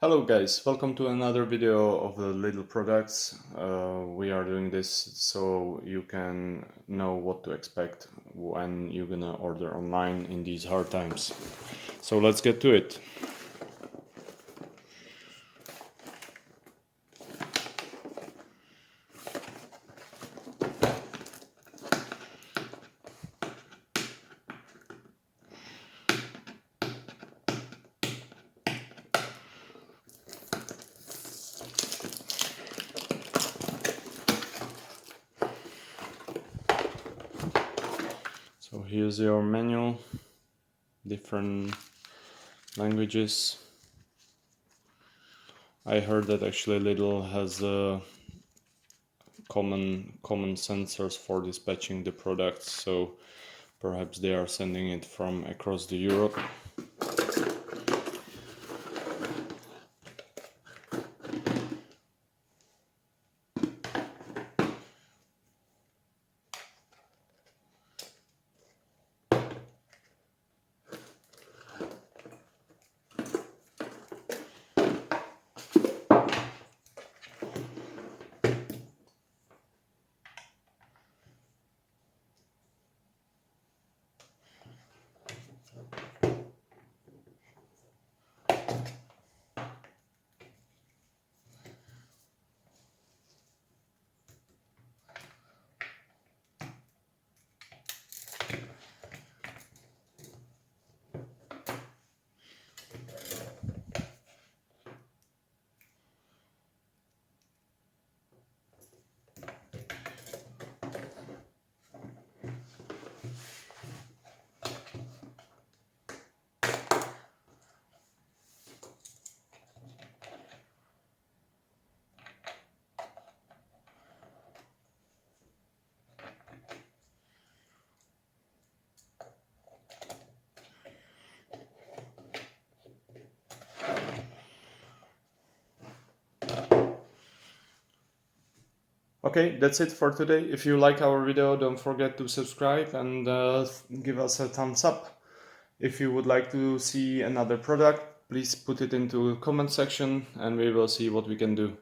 Hello guys, welcome to another video of the Lidl products. We are doing this so you can know what to expect when you're gonna order online in these hard times. So let's get to it. So here's your manual, different languages. I heard that actually Lidl has common sensors for dispatching the products, so perhaps they are sending it from across the Europe. Okay, that's it for today. If you like our video, don't forget to subscribe and give us a thumbs up. If you would like to see another product, please put it into comment section and we will see what we can do.